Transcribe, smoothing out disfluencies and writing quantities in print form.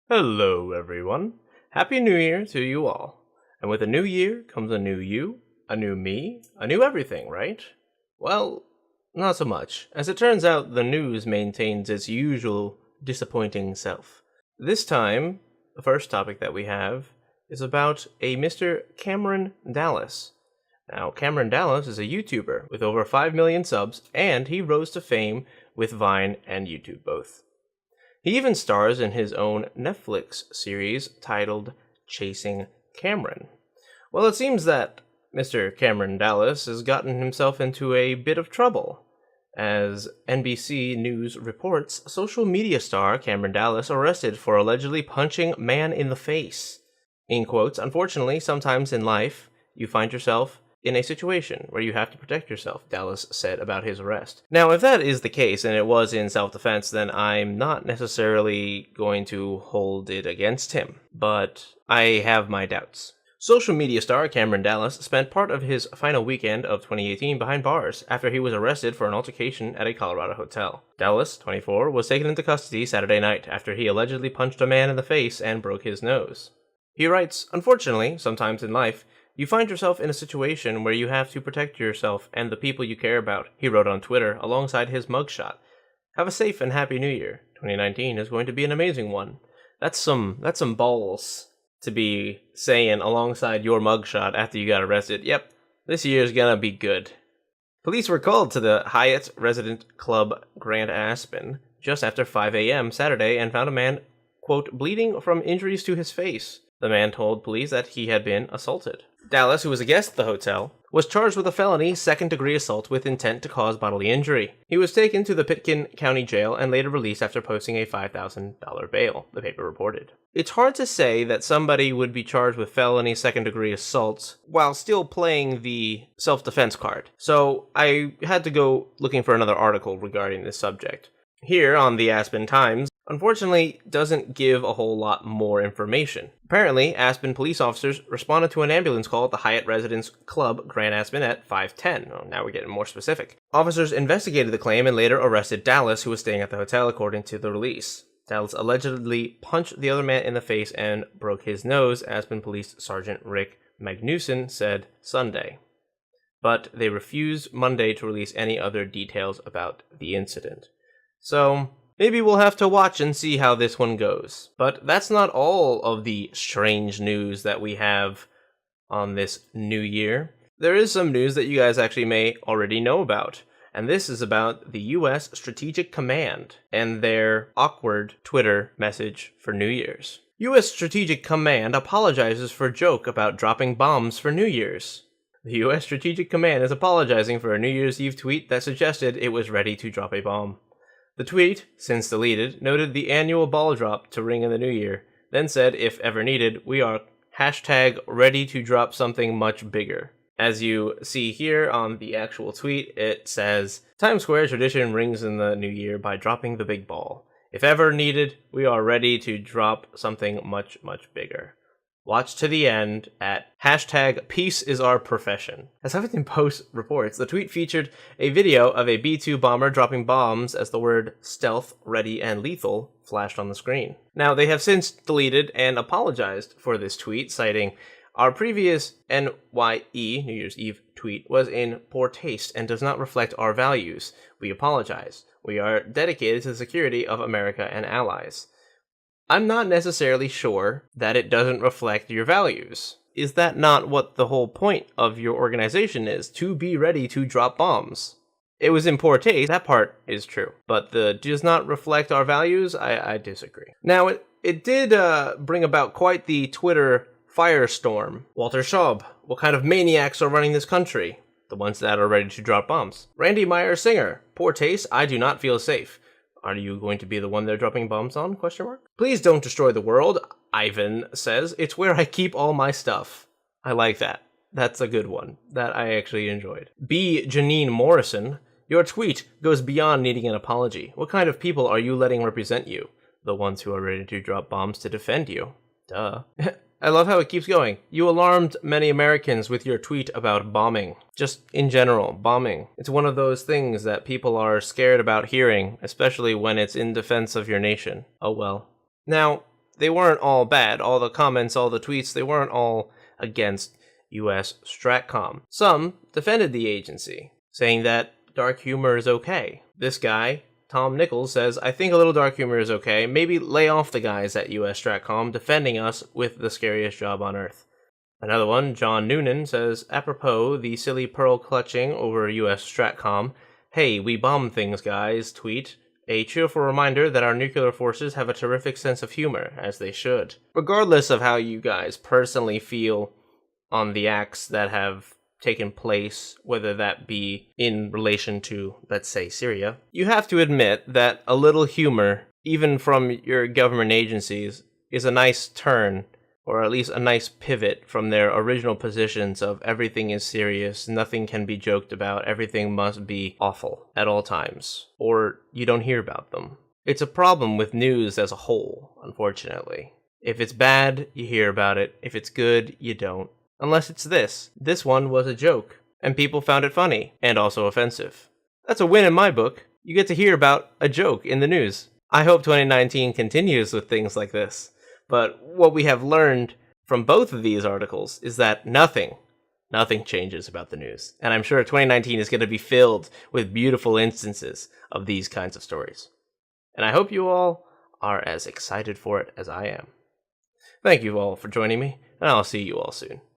Hello, everyone. Happy New Year to you all. And with a new year comes a new you, a new me, a new everything, right? Well, not so much. As it turns out, the news maintains its usual disappointing self. This time, the first topic that we have is about a Mr. Cameron Dallas. Now, Cameron Dallas is a YouTuber with over 5 million subs, and he rose to fame with Vine and YouTube both. He even stars in his own Netflix series titled Chasing Cameron. Well, it seems that Mr. Cameron Dallas has gotten himself into a bit of trouble. As NBC News reports, social media star Cameron Dallas arrested for allegedly punching man in the face. In quotes, unfortunately, sometimes in life, you find yourself in a situation where you have to protect yourself, Dallas said about his arrest. Now, if that is the case, and it was in self-defense, then I'm not necessarily going to hold it against him, but I have my doubts. Social media star Cameron Dallas spent part of his final weekend of 2018 behind bars after he was arrested for an altercation at a Colorado hotel. Dallas, 24, was taken into custody Saturday night after he allegedly punched a man in the face and broke his nose. He writes, "Unfortunately, sometimes in life, you find yourself in a situation where you have to protect yourself and the people you care about," he wrote on Twitter alongside his mugshot. "Have a safe and happy new year. 2019 is going to be an amazing one." That's some balls to be saying alongside your mugshot after you got arrested. Yep, this year's gonna be good. Police were called to the Hyatt Resident Club Grand Aspen just after 5 a.m. Saturday and found a man, quote, bleeding from injuries to his face. The man told police that he had been assaulted. Dallas, who was a guest at the hotel, was charged with a felony second-degree assault with intent to cause bodily injury. He was taken to the Pitkin County Jail and later released after posting a $5,000 bail, the paper reported. It's hard to say that somebody would be charged with felony second-degree assaults while still playing the self-defense card. So I had to go looking for another article regarding this subject. Here on the Aspen Times, unfortunately, doesn't give a whole lot more information. Apparently, Aspen police officers responded to an ambulance call at the Hyatt Residence Club Grand Aspen at 5:10. Oh, now we're getting more specific. Officers investigated the claim and later arrested Dallas, who was staying at the hotel, according to the release. Dallas allegedly punched the other man in the face and broke his nose, Aspen Police Sergeant Rick Magnuson said Sunday. But they refused Monday to release any other details about the incident. So, maybe we'll have to watch and see how this one goes. But that's not all of the strange news that we have on this new year. There is some news that you guys actually may already know about. And this is about the US Strategic Command and their awkward Twitter message for New Year's. US Strategic Command apologizes for joke about dropping bombs for New Year's. The US Strategic Command is apologizing for a New Year's Eve tweet that suggested it was ready to drop a bomb. The tweet, since deleted, noted the annual ball drop to ring in the new year, then said, if ever needed, we are #ready to drop something much bigger. As you see here on the actual tweet, it says, Times Square tradition rings in the new year by dropping the big ball. If ever needed, we are ready to drop something much, much bigger. Watch to the end at #peace is our profession. As Huffington Post reports, the tweet featured a video of a B-2 bomber dropping bombs as the word stealth, ready, and lethal flashed on the screen. Now, they have since deleted and apologized for this tweet, citing, our previous NYE, New Year's Eve, tweet was in poor taste and does not reflect our values. We apologize. We are dedicated to the security of America and allies. I'm not necessarily sure that it doesn't reflect your values. Is that not what the whole point of your organization is? To be ready to drop bombs. It was in poor taste, that part is true. But the does not reflect our values, I disagree. Now, it did bring about quite the Twitter firestorm. Walter Schaub, what kind of maniacs are running this country? The ones that are ready to drop bombs. Randy Meyer Singer, poor taste, I do not feel safe. Are you going to be the one they're dropping bombs on? ? Please don't destroy the world, Ivan says. It's where I keep all my stuff. I like that. That's a good one. That I actually enjoyed. B. Janine Morrison. Your tweet goes beyond needing an apology. What kind of people are you letting represent you? The ones who are ready to drop bombs to defend you. Duh. I love how it keeps going. You alarmed many Americans with your tweet about bombing. Just in general, bombing. It's one of those things that people are scared about hearing, especially when it's in defense of your nation. Oh well. Now, they weren't all bad. All the comments, all the tweets, they weren't all against US Stratcom. Some defended the agency, saying that dark humor is okay. This guy, Tom Nichols, says, I think a little dark humor is okay. Maybe lay off the guys at US Stratcom defending us with the scariest job on earth. Another one, John Noonan, says, apropos the silly pearl clutching over US Stratcom, hey, we bomb things, guys, tweet. A cheerful reminder that our nuclear forces have a terrific sense of humor, as they should. Regardless of how you guys personally feel on the acts that have taken place, whether that be in relation to, let's say, Syria, you have to admit that a little humor, even from your government agencies, is a nice turn, or at least a nice pivot from their original positions of everything is serious, nothing can be joked about, everything must be awful at all times, or you don't hear about them. It's a problem with news as a whole, unfortunately. If it's bad, you hear about it. If it's good, you don't. Unless it's this. This one was a joke, and people found it funny, and also offensive. That's a win in my book. You get to hear about a joke in the news. I hope 2019 continues with things like this. But what we have learned from both of these articles is that nothing changes about the news. And I'm sure 2019 is going to be filled with beautiful instances of these kinds of stories. And I hope you all are as excited for it as I am. Thank you all for joining me, and I'll see you all soon.